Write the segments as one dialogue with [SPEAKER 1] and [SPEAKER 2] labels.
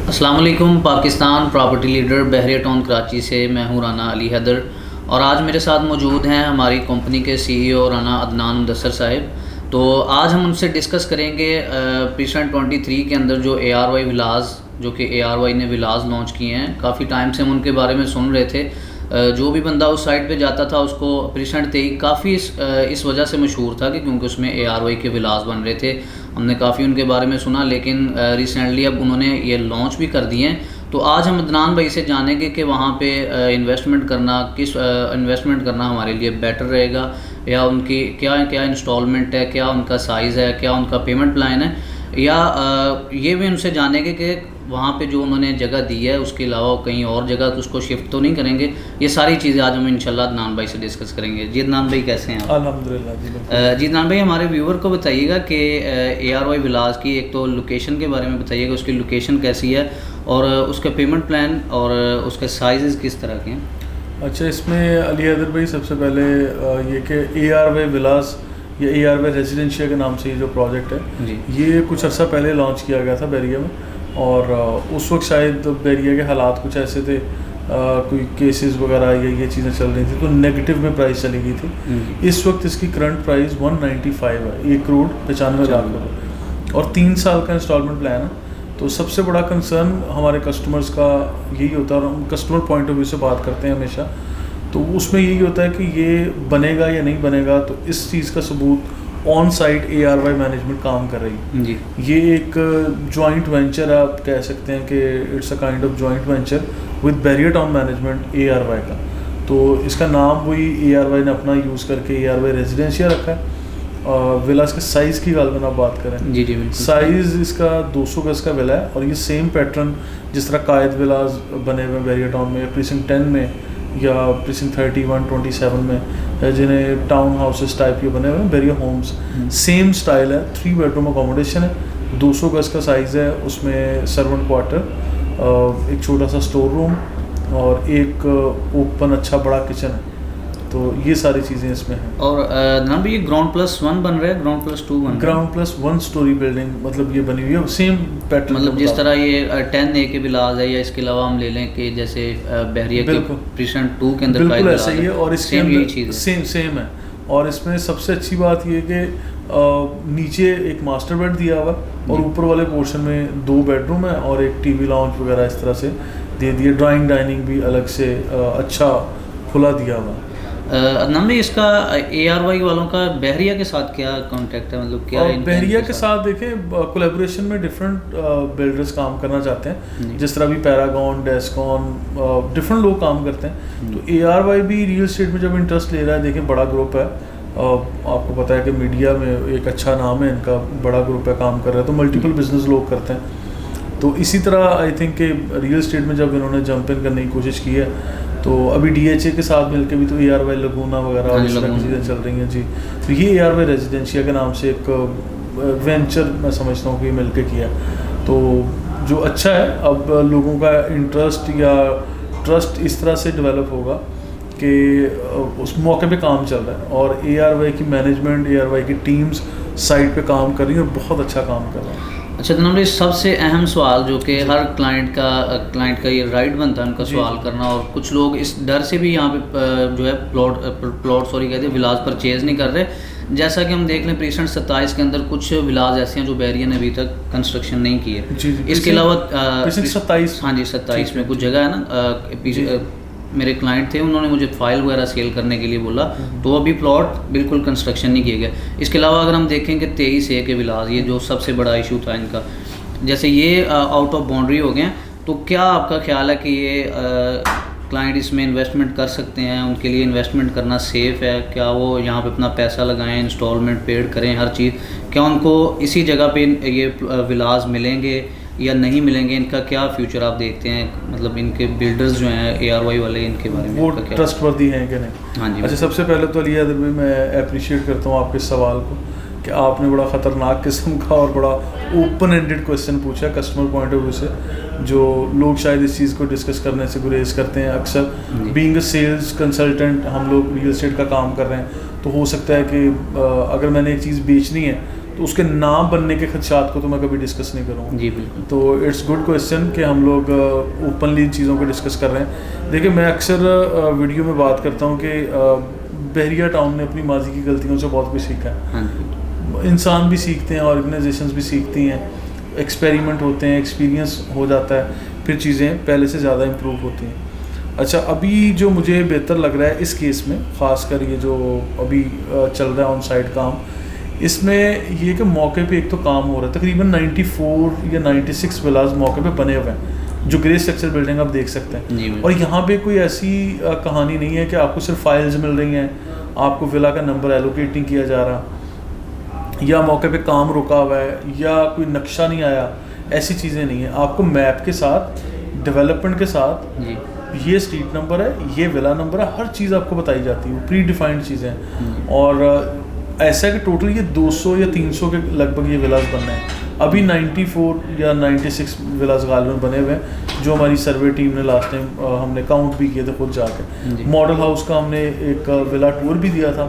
[SPEAKER 1] अस्सलाम वालेकुम। Pakistan property leader बहरिया town Karachi से मैं हूं राना अली हैदर और आज मेरे साथ मौजूद हैं हमारी कंपनी के सीईओ राना अदनान मुदस्सर साहिब। तो आज हम उनसे डिस्कस करेंगे प्रीसेंट 23 के अंदर जो ARY विलास जो कि ARY ने विलास लॉन्च किए हैं। काफ़ी टाइम से हम उनके बारे में सुन रहे थे। जो भी बंदा उस साइट पे जाता था उसको प्रीसेंट 23 काफ़ी इस वजह से मशहूर था कि क्योंकि उसमें ARY के विलास बन रहे थे। हमने काफ़ी उनके बारे में सुना, लेकिन रिसेंटली अब उन्होंने ये लॉन्च भी कर दिए हैं। तो आज हम अदनान भाई से जानेंगे कि वहाँ पे इन्वेस्टमेंट करना हमारे लिए बेटर रहेगा या उनकी क्या क्या इंस्टॉलमेंट है, क्या उनका साइज़ है, क्या उनका पेमेंट प्लान है, या ये भी उनसे जानेंगे कि वहाँ पे जो उन्होंने जगह दी है उसके अलावा कहीं और जगह तो उसको शिफ्ट तो नहीं करेंगे। ये सारी चीज़ें आज हम इंशाल्लाह अदनान भाई से डिस्कस करेंगे। जी अदनान भाई कैसे हैं आप?
[SPEAKER 2] अल्हम्दुलिल्लाह जी।
[SPEAKER 1] जी अदनान भाई, हमारे व्यूवर को बताइएगा कि ARY विलास की एक तो लोकेशन के बारे में बताइएगा, उसकी लोकेशन कैसी है और उसका पेमेंट प्लान और उसके साइज़ किस तरह के हैं।
[SPEAKER 2] अच्छा, इसमें अली हैदर भाई सबसे पहले ये कि ARY विलास या ARY रेजिडेंशिया के नाम से ये जो प्रोजेक्ट है
[SPEAKER 1] जी,
[SPEAKER 2] ये कुछ अर्सा पहले लॉन्च किया गया था बहरिया में। और उस वक्त शायद बहरिया के हालात कुछ ऐसे थे, कोई केसेस वगैरह ये चीज़ें चल रही थी तो नेगेटिव में प्राइस चली गई थी। इस वक्त इसकी करंट प्राइस 195 है, 1,95,00,000 रुपये और 3 साल का इंस्टॉलमेंट प्लान है। तो सबसे बड़ा कंसर्न हमारे कस्टमर्स का यही होता है और हम कस्टमर पॉइंट ऑफ व्यू से बात करते हैं हमेशा, तो उसमें यही होता है कि ये बनेगा या नहीं बनेगा। तो इस चीज़ का सबूत ऑन साइट ARY मैनेजमेंट काम कर रही है
[SPEAKER 1] जी,
[SPEAKER 2] ये एक जॉइंट वेंचर है, आप कह सकते हैं कि it's a kind of joint venture with Bahria town management ARY का। तो इसका नाम वही ARY ने अपना यूज़ करके ARY रेजिडेंशिया रखा है। विलास के साइज़ की गाल में आप बात करें,
[SPEAKER 1] जी जी बिल्कुल।
[SPEAKER 2] साइज़ इसका 200 गज का विला है और ये सेम पैटर्न जिस तरह कायद विलास बने हुए बहरिया टाउन में, प्रीसिंक्ट 10 में या प्रीसिंक्ट 31, 27 में, जिन्हें टाउन हाउसेस टाइप के बने हुए हैं बहरिया होम्स, सेम स्टाइल है। 3 बेडरूम अकोमोडेशन है, 200 गज का साइज़ है, उसमें सर्वेंट क्वार्टर, एक छोटा सा स्टोर रूम और एक ओपन अच्छा बड़ा किचन है। तो ये सारी चीज़ें इसमें हैं।
[SPEAKER 1] और ना भी ये ग्राउंड+1 बन रहा है, ग्राउंड+2 बन रहा है?
[SPEAKER 2] ग्राउंड+1 स्टोरी बिल्डिंग, मतलब ये बनी हुई है सेम पैटर्न,
[SPEAKER 1] मतलब जिस तरह ये 10A के विलास है, या इसके अलावा हम ले लें कि जैसे बहरिया के प्रीसेंट 2 के अंदर
[SPEAKER 2] बिल्कुल ऐसा ही है और इसके
[SPEAKER 1] यही
[SPEAKER 2] अंदर
[SPEAKER 1] चीज़
[SPEAKER 2] सेम है। और इसमें सबसे अच्छी बात ये कि नीचे एक मास्टर बेड दिया हुआ है और ऊपर वाले पोर्शन में 2 बेडरूम है और एक टीवी लाउंज वगैरह इस तरह से दे दिए। ड्राइंग डाइनिंग भी अलग से अच्छा खुला दिया हुआ है।
[SPEAKER 1] अदनान भाई, इसका ARY वालों का बहरिया के साथ क्या कॉन्टेक्ट है, मतलब क्या है
[SPEAKER 2] बहरिया के साथ देखें कोलैबोरेशन में डिफरेंट बिल्डर्स काम करना चाहते हैं, जिस तरह भी पैरागॉन, डेस्कॉन, डिफरेंट लोग काम करते हैं। तो ARY भी रियल एस्टेट में जब इंटरेस्ट ले रहा है, देखें बड़ा ग्रुप है, आपको पता है कि मीडिया में एक अच्छा नाम है इनका, बड़ा ग्रुप है काम कर रहा है, तो मल्टीपल बिजनेस लोग करते हैं। तो इसी तरह आई थिंक कि रियल एस्टेट में जब इन्होंने जंप इन करने की कोशिश की है, तो अभी DHA के साथ मिलकर भी तो ARY लगूना वगैरह इस तरह की चीज़ें चल रही हैं जी। तो ये ARY रेजिडेंशिया के नाम से एक वेंचर मैं समझता हूँ कि मिल के किया, तो जो अच्छा है। अब लोगों का इंटरेस्ट या ट्रस्ट इस तरह से डेवलप होगा कि उस मौके पे काम चल रहा है और ARY की मैनेजमेंट, ARY की टीम्स साइट पे काम कर रही है और बहुत अच्छा काम कर रहा है।
[SPEAKER 1] अच्छा जनाब, ये सबसे अहम सवाल जो कि हर क्लाइंट का ये राइट बनता है उनका सवाल करना, और कुछ लोग इस डर से भी यहाँ पे जो है प्लॉट कहते हैं विलास परचेज़ नहीं कर रहे। जैसा कि हम देख लें प्रीसेंट 27 के अंदर कुछ विलास ऐसे हैं जो बहरिया ने अभी तक कंस्ट्रक्शन नहीं किए। इसके अलावा
[SPEAKER 2] 27,
[SPEAKER 1] हाँ जी 27 में कुछ जगह है ना, मेरे क्लाइंट थे, उन्होंने मुझे फाइल वगैरह सेल करने के लिए बोला, तो अभी प्लॉट बिल्कुल कंस्ट्रक्शन नहीं किए गए। इसके अलावा अगर हम देखें कि 23A के विलास, ये जो सबसे बड़ा इशू था इनका, जैसे ये आउट ऑफ बाउंड्री हो गए हैं, तो क्या आपका ख्याल है कि ये क्लाइंट इसमें इन्वेस्टमेंट कर सकते हैं? उनके लिए इन्वेस्टमेंट करना सेफ़ है? क्या वो यहाँ पे अपना पैसा लगाएं, इंस्टॉलमेंट पेड करें, हर चीज़? क्या उनको इसी जगह पे ये विलास मिलेंगे या नहीं मिलेंगे? इनका क्या फ्यूचर आप देखते हैं, मतलब इनके बिल्डर्स जो हैं ARY वाले, इनके बारे में
[SPEAKER 2] वो ट्रस्टवर्दी हैं कि नहीं?
[SPEAKER 1] हाँ जी।
[SPEAKER 2] अच्छा, सबसे पहले तो अली हैदर भाई मैं अप्रिशिएट करता हूँ आपके सवाल को कि आपने बड़ा ख़तरनाक किस्म का और बड़ा ओपन एंडेड क्वेश्चन पूछा कस्टमर पॉइंट ऑफ व्यू से, जो लोग शायद इस चीज़ को डिस्कस करने से गुरेज करते हैं। अक्सर बीइंग अ सेल्स कंसल्टेंट, हम लोग रियल एस्टेट का काम कर रहे हैं, तो हो सकता है कि अगर मैंने एक चीज़ बेचनी है तो उसके ना बनने के खदशात को तो मैं कभी डिस्कस नहीं करूँगा।
[SPEAKER 1] जी बिल्कुल।
[SPEAKER 2] तो इट्स गुड क्वेश्चन कि हम लोग ओपनली इन चीज़ों को डिस्कस कर रहे हैं। देखिए मैं अक्सर वीडियो में बात करता हूँ कि बहरिया टाउन ने अपनी माजी की गलतियों से बहुत कुछ सीखा है।
[SPEAKER 1] हाँ।
[SPEAKER 2] इंसान भी सीखते हैं, ऑर्गेनाइजेशंस भी सीखती हैं, एक्सपेरिमेंट होते हैं, एक्सपीरियंस हो जाता है, फिर चीज़ें पहले से ज़्यादा इम्प्रूव होती हैं। अच्छा, अभी जो मुझे बेहतर लग रहा है इस केस में, ख़ासकर ये जो अभी चल रहा है ऑन साइट काम, इसमें ये कि मौके पे एक तो काम हो रहा है, तकरीबन 94 या 96 विलाज मौके पे बने हुए हैं, जो ग्रे स्ट्रक्चर बिल्डिंग आप देख सकते हैं। और यहाँ पे कोई ऐसी कहानी नहीं है कि आपको सिर्फ फाइल्स मिल रही हैं, आपको विला का नंबर एलोकेट नहीं किया जा रहा, या मौके पे काम रुका हुआ है, या कोई नक्शा नहीं आया, ऐसी चीज़ें नहीं है। आपको मैप के साथ, डेवलपमेंट के साथ, ये स्ट्रीट नंबर है, ये विला नंबर है, हर चीज़ आपको बताई जाती है, प्री डिफाइंड चीज़ें हैं। और ऐसा है कि टोटल ये 200 या 300 के लगभग ये विलास बनने हैं। अभी 94 या 96 विलास गालिबन बने हुए हैं, जो हमारी सर्वे टीम ने लास्ट टाइम हमने काउंट भी किए थे खुद जाकर। मॉडल हाउस का हमने एक विला टूर भी दिया था,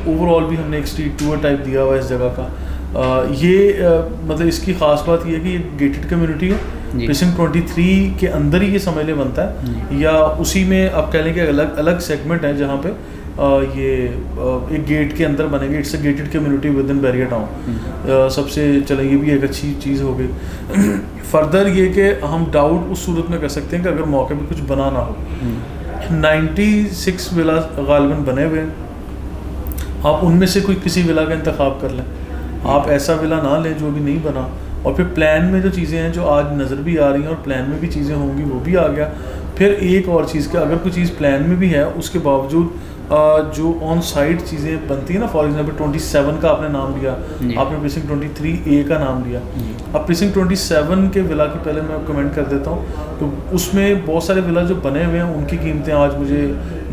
[SPEAKER 2] ओवरऑल भी हमने एक स्ट्रीट टूर टाइप दिया हुआ इस जगह का। मतलब इसकी ख़ास बात ये है कि ये गेटेड कम्युनिटी है, प्रीसिंक्ट 23 के अंदर ही ये समझ ले बनता है, या उसी में आप कह लें कि अलग अलग सेगमेंट है जहाँ पे ये एक गेट के अंदर बनेंगे। It's a gated community with in Bahria town. सबसे चले ये भी एक अच्छी चीज़ हो गई। फर्दर ये कि हम डाउट उस सूरत में कर सकते हैं कि अगर मौके पे कुछ बना ना हो। 96 विला गालिबन बने हुए हैं, आप उनमें से कोई किसी विला का इंतखाब कर लें। आप ऐसा विला ना लें जो अभी नहीं बना, और फिर प्लान में जो चीज़ें हैं जो आज नज़र भी आ रही हैं, और प्लान में भी चीज़ें होंगी, वो भी आ गया। फिर एक और चीज़ कि अगर कोई चीज़ प्लान में भी है, उसके बावजूद जो ऑन साइट चीज़ें बनती हैं ना, फॉर एग्जांपल 27 का आपने नाम लिया, आपने प्रीसिंक्ट 23A का नाम लिया। अब प्रीसिंक्ट 27 के विला की पहले मैं कमेंट कर देता हूँ, तो उसमें बहुत सारे विला जो बने हुए हैं उनकी कीमतें आज मुझे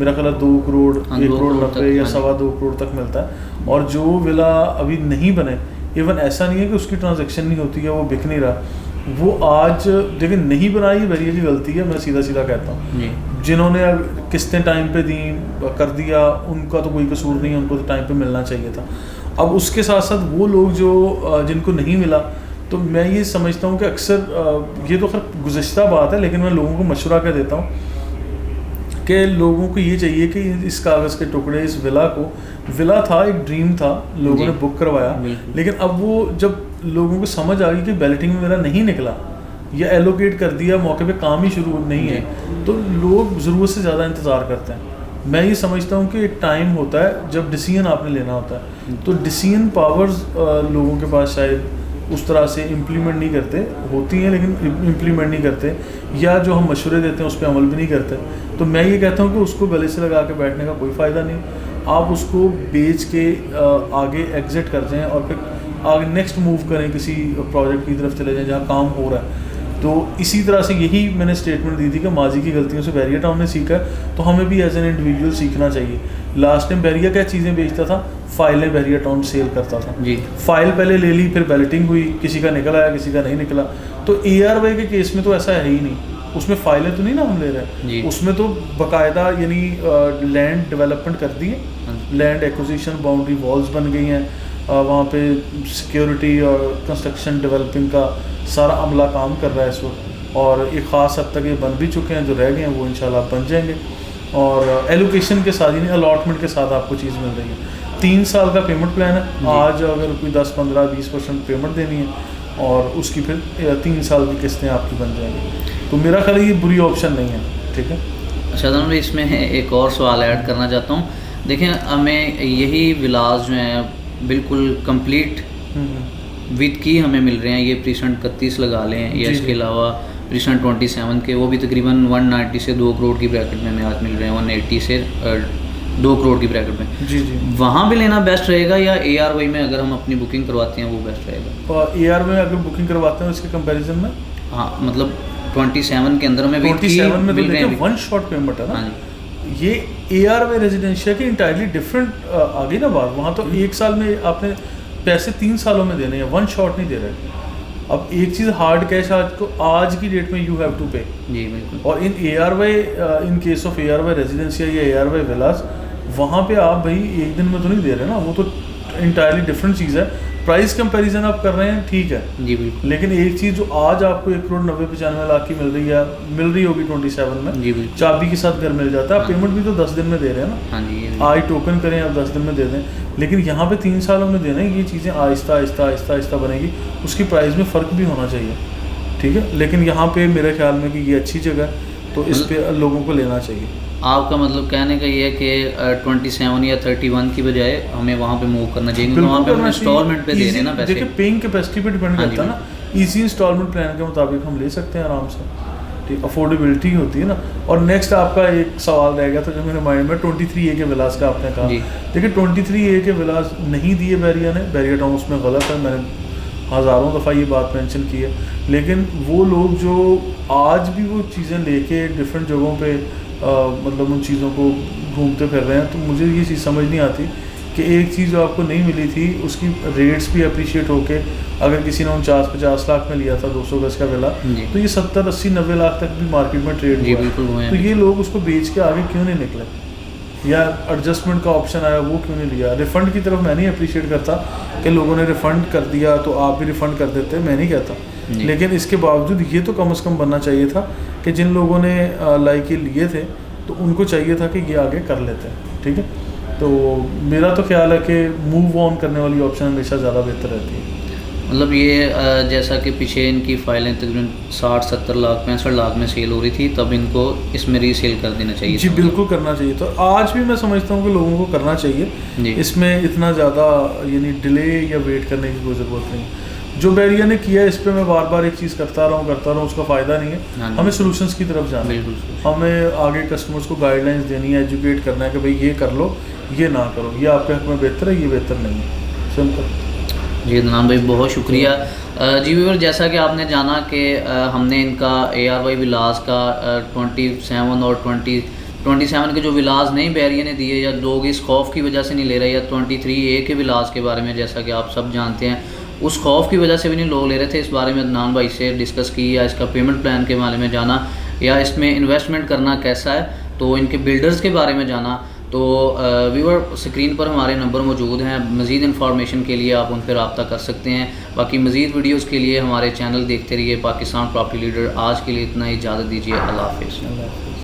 [SPEAKER 2] मेरा ख्याल 2 करोड़ 1 करोड़ 90 या 2.25 करोड़ तक मिलता है। और जो विला अभी नहीं बने, इवन ऐसा नहीं है कि उसकी ट्रांजैक्शन नहीं होती है, वो बिक नहीं रहा, वो आज देखिए नहीं बनाई, बहरिया की गलती है, मैं सीधा सीधा कहता हूँ। जिन्होंने किस्तें टाइम पे दी कर दिया, उनका तो कोई कसूर नहीं है, उनको तो टाइम पे मिलना चाहिए था। अब उसके साथ साथ वो लोग जो जिनको नहीं मिला, तो मैं ये समझता हूँ कि अक्सर ये तो खैर गुज़श्ता बात है, लेकिन मैं लोगों को मशवरा कर देता हूँ कि लोगों को ये चाहिए कि इस कागज़ के टुकड़े, इस विला को, विला था एक ड्रीम था, लोगों ने बुक करवाया, लेकिन अब वो जब लोगों को समझ आ गई कि बैलेटिंग में मेरा नहीं निकला या एलोकेट कर दिया, मौके पे काम ही शुरू नहीं है, तो लोग ज़रूरत से ज़्यादा इंतज़ार करते हैं। मैं ये समझता हूँ कि एक टाइम होता है जब डिसीजन आपने लेना होता है, तो डिसीजन पावर्स लोगों के पास शायद उस तरह से इम्प्लीमेंट नहीं करते, होती हैं लेकिन इम्प्लीमेंट नहीं करते, या जो हम मशवरे देते हैं उस पर अमल भी नहीं करते। तो मैं ये कहता हूँ कि उसको गले से लगा के बैठने का कोई फ़ायदा नहीं, आप उसको बेच के आगे एग्जिट कर जाएँ और फिर आगे नेक्स्ट मूव करें, किसी प्रोजेक्ट की तरफ चले जाएँ जहाँ काम हो रहा है। तो इसी तरह से यही मैंने स्टेटमेंट दी थी कि माजी की गलतियों से बहरिया टाउन ने सीखा है, तो हमें भी एज एन इंडिविजुअल सीखना चाहिए। लास्ट टाइम बहरिया क्या चीज़ें बेचता था, फाइलें बहरिया टाउन सेल करता था जी। फाइल पहले ले ली, फिर बैलेटिंग हुई, किसी का निकल आया, किसी का नहीं निकला। तो ARY के केस में तो ऐसा है ही नहीं, उसमें फाइलें तो नहीं ना हम ले रहे, उसमें तो बाकायदा यानी लैंड डेवलपमेंट कर दी है, लैंड एक्विजिशन, बाउंड्री वॉल्स बन गई हैं, वहाँ पे सिक्योरिटी और कंस्ट्रक्शन डेवलपिंग का सारा अमला काम कर रहा है इस वक्त, और एक ख़ास हद तक ये बन भी चुके हैं, जो रह गए हैं वो इंशाल्लाह बन जाएंगे। और एलोकेशन के साथ, यानी अलॉटमेंट के साथ आपको चीज़ मिल रही है। 3 साल का पेमेंट प्लान है, आज अगर कोई 10, 15, 20% पेमेंट देनी है और उसकी फिर 3 साल की किस्तें आपकी बन जाएंगी। तो मेरा ख्याल ये बुरी ऑप्शन नहीं है, ठीक है।
[SPEAKER 1] शाहजान भाई, इसमें एक और सवाल ऐड करना चाहता हूँ। देखें, हमें यही विलास जो हैं बिल्कुल कंप्लीट विद की हमें मिल रहे हैं, ये प्रीसेंट 31 लगा लें, या इसके अलावा प्रीसेंट 27 के, वो भी तकरीबन 190 से 2 करोड़ की ब्रैकेट में हमें आज मिल रहे हैं, 180 से 2 करोड़ की ब्रैकेट में।
[SPEAKER 2] जी।
[SPEAKER 1] वहाँ भी लेना बेस्ट रहेगा, या ARY में अगर हम अपनी बुकिंग करवाते हैं वो बेस्ट रहेगा?
[SPEAKER 2] ARY में अगर बुकिंग करवाते हैं उसके कंपेरिजन में,
[SPEAKER 1] हाँ, मतलब 27 के अंदर में
[SPEAKER 2] 27 में तो देखिए 1 शॉट पेमेंट है ना। ये ARY रेजिडेंशियल की इंटायरली डिफरेंट आ गई ना बात। वहाँ तो 1 साल में आपने पैसे 3 सालों में देने हैं, 1 शॉट नहीं दे रहे। अब एक चीज़ हार्ड कैश आज की डेट में यू हैव टू पे
[SPEAKER 1] जी, बिल्कुल।
[SPEAKER 2] और इन ARY, in case of ARY residential या ARY विलास, वहाँ पे आप भाई एक दिन में तो नहीं दे रहे ना, वो तो इंटायरली डिफरेंट चीज़ है। प्राइस कंपैरिजन आप कर रहे हैं ठीक है,
[SPEAKER 1] जी बिल्कुल।
[SPEAKER 2] लेकिन एक चीज़ जो आज आपको 1,90,95,लाख की मिल रही होगी 27 में,
[SPEAKER 1] जी बिल्कुल।
[SPEAKER 2] चाबी के साथ घर मिल जाता है, आप
[SPEAKER 1] हाँ।
[SPEAKER 2] पेमेंट भी तो 10 दिन में दे रहे हैं ना।
[SPEAKER 1] हाँ जी, ये
[SPEAKER 2] आज टोकन करें आप 10 दिन में दे दें, लेकिन यहाँ पे 3 सालों में देना है, ये चीज़ें आहिस्ता आहिस्ता आहिस्ता आहिस्ता बनेगी, उसकी प्राइस में फ़र्क भी होना चाहिए, ठीक है। लेकिन यहाँ पे मेरे ख्याल में कि ये अच्छी जगह है, तो इस पे लोगों को लेना चाहिए।
[SPEAKER 1] आपका मतलब कहने का ये है कि 27 या 31 की बजाय हमें वहाँ पे मूव करना चाहिए, क्योंकि वहाँ पे हम इंस्टॉलमेंट पे दे रहे हैं ना पैसे।
[SPEAKER 2] देखिए पेइंग कैपेसिटी पे डिपेंड
[SPEAKER 1] हाँ
[SPEAKER 2] करता है
[SPEAKER 1] जी,
[SPEAKER 2] ना, इजी इंस्टॉलमेंट प्लान के मुताबिक हम ले सकते हैं आराम से, ठीक, अफोर्डेबिलिटी होती है ना। और नेक्स्ट आपका एक सवाल रह गया था जो मेरे माइंड में, 23A के विलास का आपने कहा। देखिए 23A के विलास नहीं दिए बैरिया ने, बैरिया टाउन उसमें गलत है, मैंने हज़ारों दफ़ा ये बात मेंशन की है, लेकिन वो लोग जो आज भी वो चीज़ें लेके डिफरेंट जगहों पे मतलब उन चीज़ों को घूमते फिर रहे हैं, तो मुझे ये चीज़ समझ नहीं आती कि एक चीज़ जो आपको नहीं मिली थी उसकी रेट्स भी अप्रिशिएट होके, अगर किसी ने 49-50 लाख में लिया था 200 गज का विला, तो ये 70-80-90 लाख तक भी मार्केट में ट्रेड हुआ है, तो ये लोग उसको बेच के आगे क्यों नहीं निकले, या एडजस्टमेंट का ऑप्शन आया वो क्यों नहीं लिया। रिफ़ंड की तरफ मैं नहीं अप्रिशिएट करता कि लोगों ने रिफ़ंड कर दिया तो आप भी रिफ़ंड कर देते, मैं नहीं कहता, लेकिन इसके बावजूद ये तो कम से कम बनना चाहिए था कि जिन लोगों ने लाइक ये लिए थे तो उनको चाहिए था कि ये आगे कर लेते हैं, ठीक है। तो मेरा तो ख्याल है कि मूव ऑन करने वाली ऑप्शन हमेशा ज़्यादा बेहतर रहती है।
[SPEAKER 1] मतलब ये जैसा कि पीछे इनकी फ़ाइलें तकरीबन 60-70 लाख 65 लाख में सेल हो रही थी, तब इनको इसमें रीसेल कर देना चाहिए।
[SPEAKER 2] जी बिल्कुल करना चाहिए, तो आज भी मैं समझता हूँ कि लोगों को करना चाहिए, इसमें इतना ज़्यादा यानी डिले या वेट करने की कोई ज़रूरत नहीं। जो बैरिया ने किया इस पर मैं बार बार एक चीज़ करता रहा हूँ, उसका फ़ायदा नहीं है। हमें सोल्यूशंस की तरफ जाना है, हमें आगे कस्टमर्स को गाइडलाइंस देनी है, एजुकेट करना है कि भाई ये कर लो, ये ना करो, ये आपके हक में बेहतर है, ये बेहतर नहीं है, सिंपल।
[SPEAKER 1] जी अदनान भाई बहुत शुक्रिया। जी व्यूअर, जैसा कि आपने जाना कि हमने इनका ARY विलास का 27 और 27 के जो विलास नहीं बैरिया ने दिए, या लोग इस खौफ की वजह से नहीं ले रहे, या 23A के विलास के बारे में जैसा कि आप सब जानते हैं उस खौफ की वजह से भी नहीं लोग ले रहे थे, इस बारे में अदनान भाई से डिस्कस की, या इसका पेमेंट प्लान के बारे में जाना, या इसमें इन्वेस्टमेंट करना कैसा है, तो इनके बिल्डर्स के बारे में जाना। तो व्यूअर स्क्रीन पर हमारे नंबर मौजूद हैं, मज़ीद इन्फॉर्मेशन के लिए आप उन पर रब्ता कर सकते हैं। बाकी मज़ीद वीडियोज़ के लिए हमारे चैनल देखते रहिए पाकिस्तान प्रॉपर्टी लीडर। आज के लिए इतना ही, इजाज़त दीजिए, अल्लाह हाफ़िज़।